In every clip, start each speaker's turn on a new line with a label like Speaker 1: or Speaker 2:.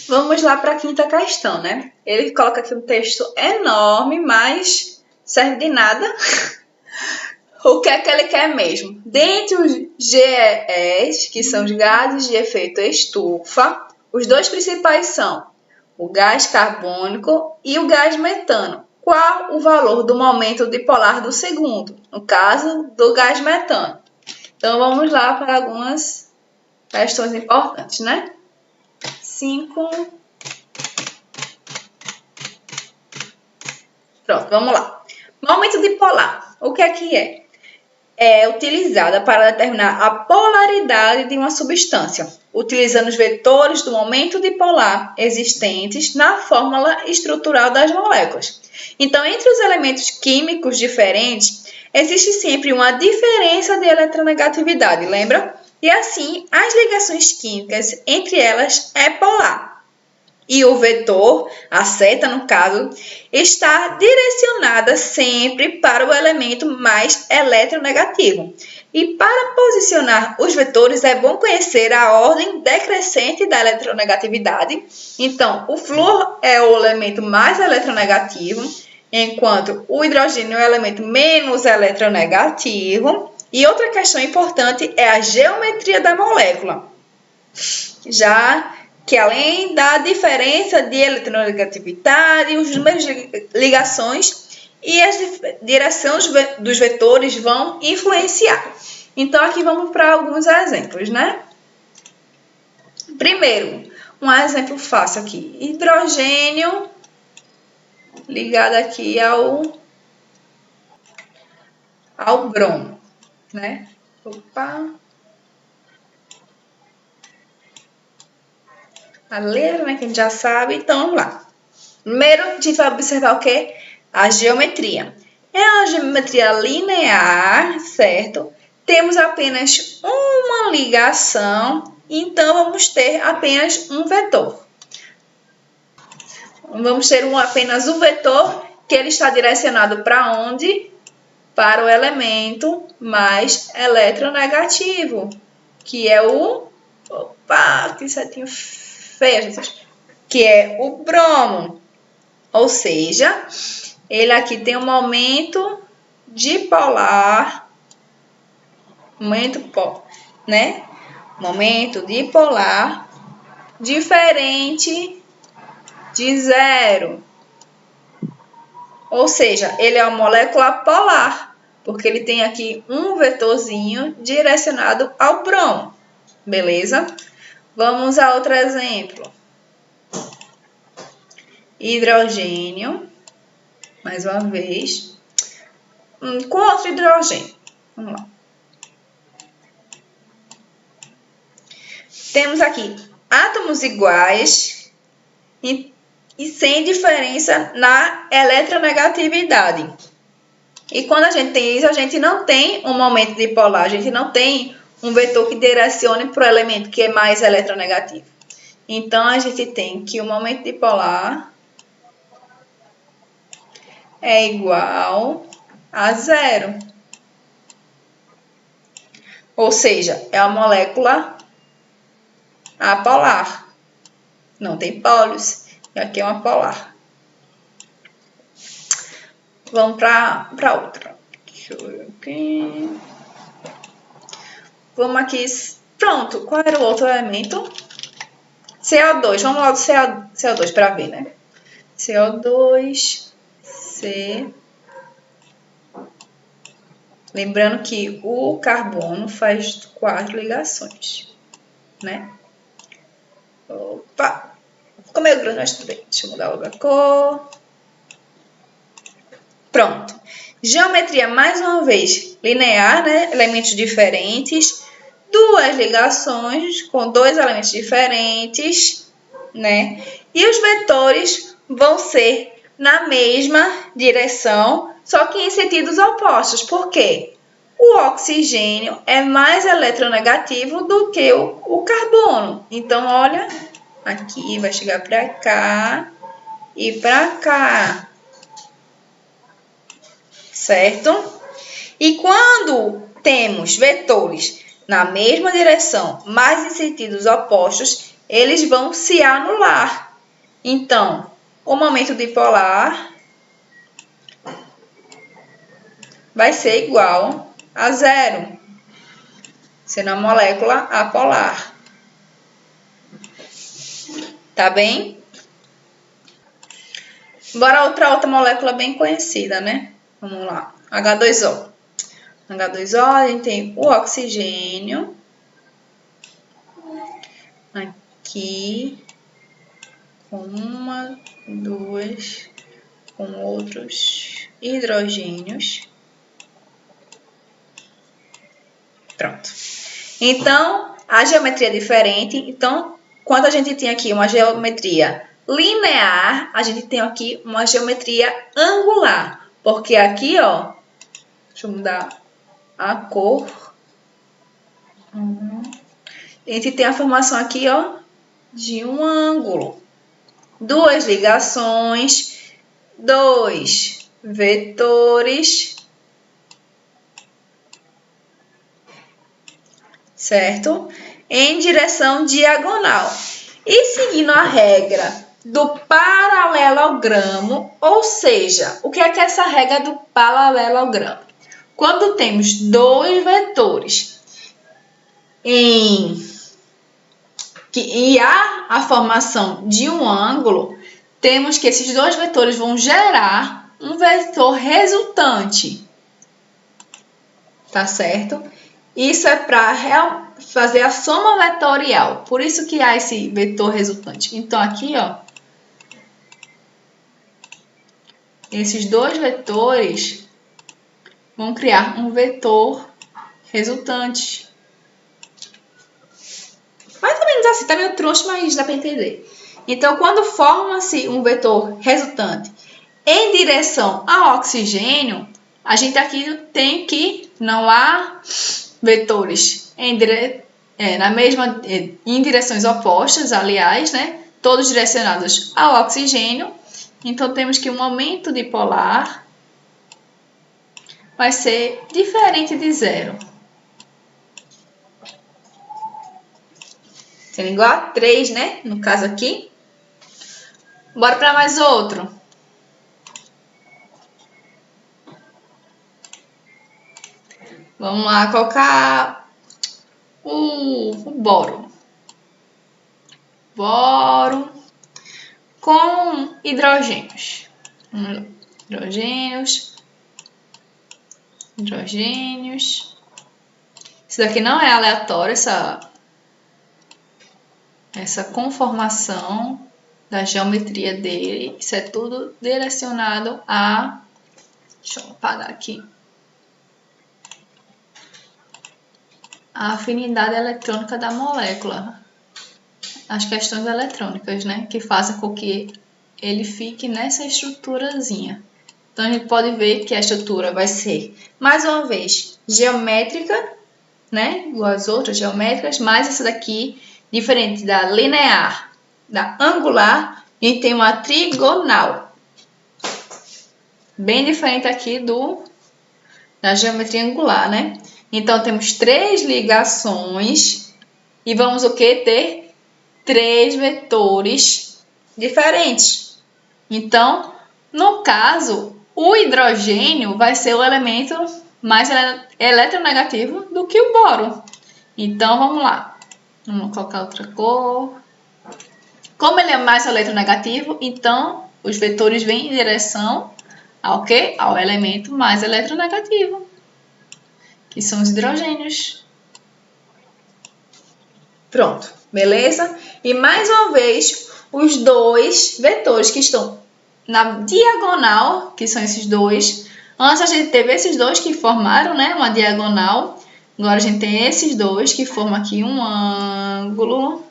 Speaker 1: Vamos lá para a quinta questão, né? Ele coloca aqui um texto enorme, mas serve de nada. O que é que ele quer mesmo? Dentre os GEs, que são os gases de efeito estufa, os dois principais são o gás carbônico e o gás metano. Qual o valor do momento dipolar do segundo? No caso, do gás metano. Então, vamos lá para algumas questões importantes, né? 5. Pronto, vamos lá. Momento dipolar. O que é? É utilizada para determinar a polaridade de uma substância, utilizando os vetores do momento dipolar existentes na fórmula estrutural das moléculas. Então, entre os elementos químicos diferentes, existe sempre uma diferença de eletronegatividade, lembra? E assim, as ligações químicas entre elas é polar. E o vetor, a seta no caso, está direcionada sempre para o elemento mais eletronegativo. E para posicionar os vetores é bom conhecer a ordem decrescente da eletronegatividade. Então, o flúor é o elemento mais eletronegativo, enquanto o hidrogênio é o elemento menos eletronegativo. E outra questão importante é a geometria da molécula. Já que além da diferença de eletronegatividade, os números de ligações e a direção dos vetores vão influenciar. Então, aqui vamos para alguns exemplos, né? Primeiro, um exemplo fácil aqui. Hidrogênio ligado aqui ao bromo, né? Opa! A letra, né, que a gente já sabe. Então, vamos lá. Primeiro, a gente vai observar o quê? A geometria. É uma geometria linear, certo? Temos apenas uma ligação, então vamos ter apenas um vetor. Vamos ter apenas um vetor que ele está direcionado para onde? Para o elemento mais eletronegativo, que é o... Opa, que setinho feio, gente. Que é o bromo. Ou seja, ele aqui tem um momento dipolar, momento dipolar diferente de zero. Ou seja, ele é uma molécula polar, porque ele tem aqui um vetorzinho direcionado ao bromo. Beleza? Vamos a outro exemplo. Hidrogênio, mais uma vez, com outro hidrogênio. Vamos lá. Temos aqui átomos iguais e sem diferença na eletronegatividade. E quando a gente tem isso, a gente não tem um momento dipolar, a gente não tem um vetor que direcione para o elemento que é mais eletronegativo. Então, a gente tem que o momento dipolar é igual a zero. Ou seja, é uma molécula apolar. Não tem pólios. E aqui é uma polar. Vamos para outra. Deixa eu ver aqui. Vamos aqui. Pronto. Qual era o outro elemento? CO2. Vamos lá do CO2 para ver, né? CO2... Lembrando que o carbono faz 4 ligações, né? Opa! Ficou meio grande, mas tudo bem. Deixa eu mudar logo a cor. Pronto. Geometria, mais uma vez, linear, né? Elementos diferentes. 2 ligações com 2 elementos diferentes, né? E os vetores vão ser na mesma direção, só que em sentidos opostos. Por quê? O oxigênio é mais eletronegativo do que o carbono. Então, olha, aqui vai chegar para cá e para cá. Certo? E quando temos vetores na mesma direção, mas em sentidos opostos, eles vão se anular. Então, o momento dipolar vai ser igual a zero, sendo a molécula apolar. Tá bem? Bora outra molécula bem conhecida, né? Vamos lá. H2O. H2O, a gente tem o oxigênio. Aqui. Com uma, duas, com outros hidrogênios. Pronto. Então, a geometria é diferente. Então, quando a gente tem aqui uma geometria linear, a gente tem aqui uma geometria angular. Porque aqui, ó, deixa eu mudar a cor. A gente tem a formação aqui, ó, de um ângulo. Duas ligações, dois vetores, certo? Em direção diagonal. E seguindo a regra do paralelogramo, ou seja, o que é essa regra do paralelogramo? Quando temos dois vetores e há a formação de um ângulo, temos que esses dois vetores vão gerar um vetor resultante. Tá certo? Isso é para fazer a soma vetorial. Por isso que há esse vetor resultante. Então, aqui, ó, esses dois vetores vão criar um vetor resultante. Mais ou menos assim, tá meio troncho, mas dá para entender. Então, quando forma-se um vetor resultante em direção ao oxigênio, a gente aqui tem que não há vetores em direções opostas, aliás, né? Todos direcionados ao oxigênio. Então, temos que o momento dipolar vai ser diferente de zero. Sendo igual a 3, né? No caso aqui. Bora para mais outro. Vamos lá colocar o boro. Boro com hidrogênios. Hidrogênios. Isso daqui não é aleatório, essa conformação da geometria dele. Isso é tudo direcionado a... Deixa eu apagar aqui. A afinidade eletrônica da molécula. As questões eletrônicas, né? Que fazem com que ele fique nessa estruturazinha. Então, a gente pode ver que a estrutura vai ser, mais uma vez, geométrica, né? Igual as outras geométricas, mas essa daqui, diferente da linear, da angular, a gente tem uma trigonal. Bem diferente aqui da geometria angular, né? Então, temos 3 ligações e vamos o quê? Ter 3 vetores diferentes. Então, no caso, o hidrogênio vai ser o elemento mais eletronegativo do que o boro. Então, vamos lá. Vamos colocar outra cor. Como ele é mais eletronegativo, então, os vetores vêm em direção ao quê? Ao elemento mais eletronegativo, que são os hidrogênios. Pronto, beleza? E mais uma vez, os dois vetores que estão na diagonal, que são esses dois. Antes a gente teve esses dois que formaram, né, uma diagonal. Agora a gente tem esses dois que formam aqui um ângulo,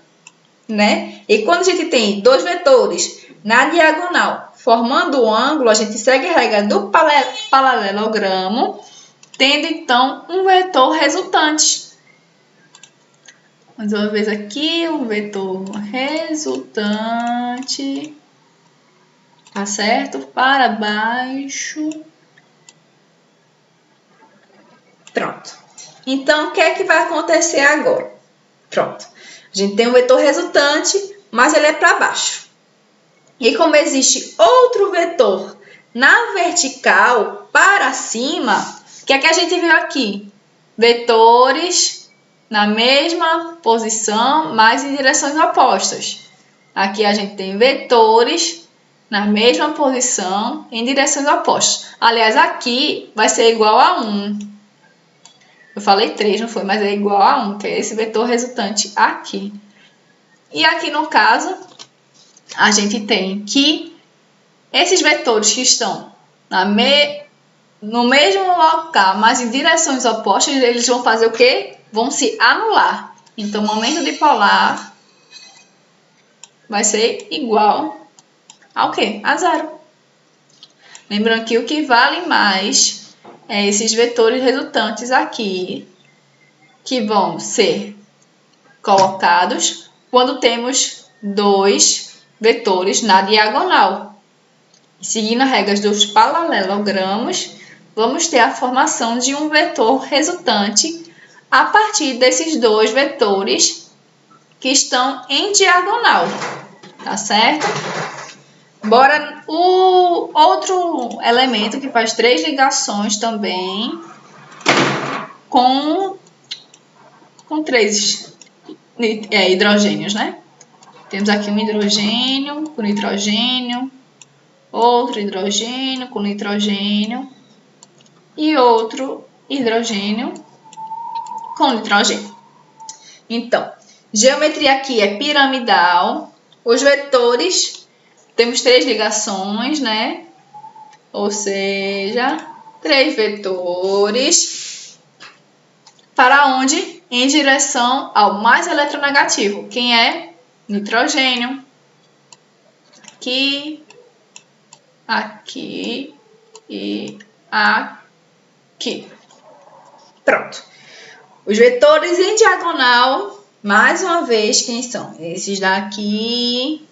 Speaker 1: né? E quando a gente tem dois vetores na diagonal formando um ângulo, a gente segue a regra do paralelogramo, tendo então um vetor resultante. Mais uma vez aqui, um vetor resultante, tá certo? Para baixo. Pronto. Então, o que é que vai acontecer agora? Pronto. A gente tem um vetor resultante, mas ele é para baixo. E como existe outro vetor na vertical para cima, o que é que a gente viu aqui? Vetores na mesma posição, mas em direções opostas. Aqui a gente tem vetores na mesma posição, em direções opostas. Aliás, aqui vai ser igual a 1. Eu falei 3, não foi? Mas é igual a 1, que é esse vetor resultante aqui. E aqui no caso, a gente tem que esses vetores que estão no mesmo local, mas em direções opostas, eles vão fazer o quê? Vão se anular. Então, o momento dipolar vai ser igual ao quê? A zero. Lembrando que o que vale mais é esses vetores resultantes aqui, que vão ser colocados quando temos dois vetores na diagonal. Seguindo as regras dos paralelogramos, vamos ter a formação de um vetor resultante a partir desses dois vetores que estão em diagonal, tá certo? Bora o outro elemento que faz 3 ligações também com 3 hidrogênios, né? Temos aqui um hidrogênio com nitrogênio, outro hidrogênio com nitrogênio e outro hidrogênio com nitrogênio. Então, geometria aqui é piramidal. Os vetores, temos 3 ligações, né? Ou seja, 3 vetores. Para onde? Em direção ao mais eletronegativo. Quem é? Nitrogênio. Aqui, aqui e aqui. Pronto. Os vetores em diagonal, mais uma vez, quem são? Esses daqui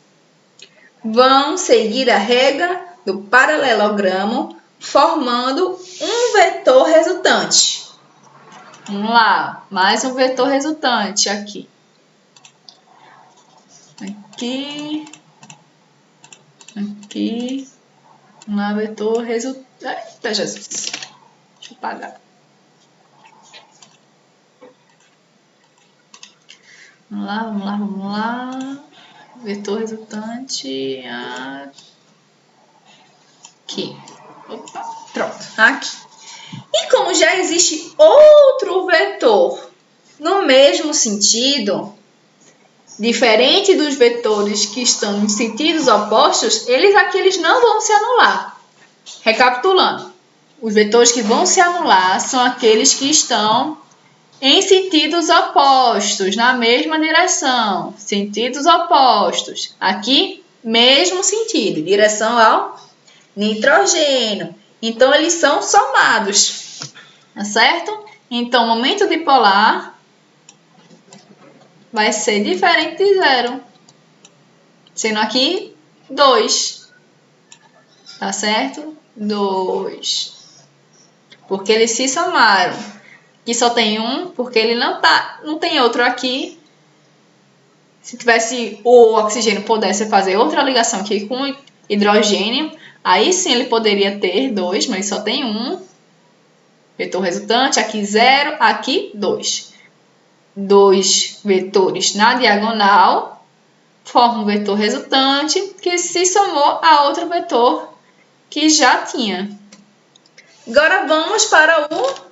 Speaker 1: vão seguir a regra do paralelogramo, formando um vetor resultante. Vamos lá, mais um vetor resultante aqui. Aqui. Aqui. Vamos lá, vetor resultante. Eita, Jesus. Deixa eu apagar. Vamos lá, vamos lá, vamos lá. Vetor resultante aqui. Opa, pronto, aqui. E como já existe outro vetor no mesmo sentido, diferente dos vetores que estão em sentidos opostos, eles não vão se anular. Recapitulando, os vetores que vão se anular são aqueles que estão em sentidos opostos, na mesma direção. Sentidos opostos. Aqui, mesmo sentido, direção ao nitrogênio. Então, eles são somados, tá certo? Então, o momento dipolar vai ser diferente de zero. Sendo aqui 2. Tá certo? 2. Porque eles se somaram. Aqui só tem um, porque ele não tem outro aqui. Se tivesse o oxigênio, pudesse fazer outra ligação aqui com hidrogênio, aí sim ele poderia ter 2, mas só tem um. Vetor resultante, aqui 0, aqui 2. 2 vetores na diagonal formam um vetor resultante que se somou a outro vetor que já tinha. Agora vamos para o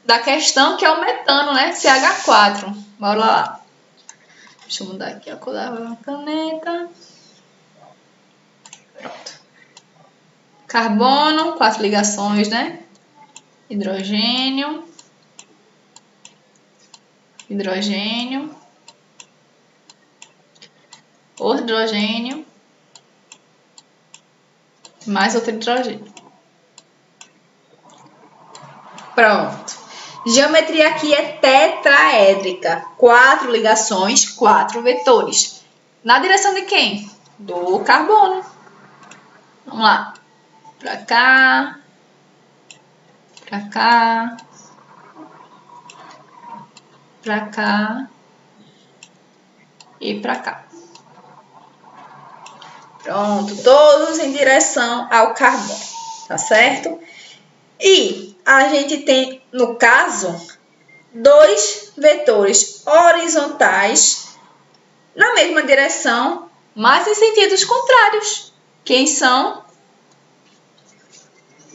Speaker 1: da questão, que é o metano, né? CH4. Bora lá. Deixa eu mudar aqui a cor da caneta. Pronto. Carbono, 4 ligações, né? Hidrogênio. Hidrogênio. Outro hidrogênio. Mais outro hidrogênio. Pronto. Geometria aqui é tetraédrica. 4 ligações, 4 vetores. Na direção de quem? Do carbono. Vamos lá. Pra cá. Pra cá. Pra cá. e para cá. Pronto, todos em direção ao carbono, tá certo? E a gente tem, no caso, dois vetores horizontais na mesma direção, mas em sentidos contrários. Quem são?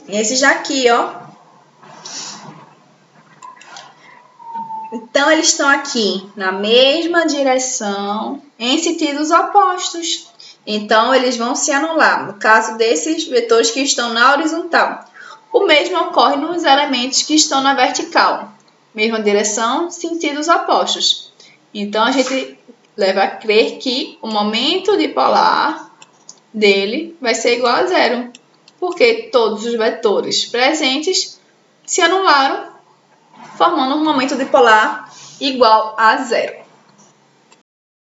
Speaker 1: Esses daqui, ó. Então, eles estão aqui na mesma direção, em sentidos opostos. Então, eles vão se anular. No caso desses vetores que estão na horizontal. O mesmo ocorre nos elementos que estão na vertical. Mesma direção, sentidos opostos. Então, a gente leva a crer que o momento dipolar dele vai ser igual a zero. Porque todos os vetores presentes se anularam, formando um momento dipolar igual a zero.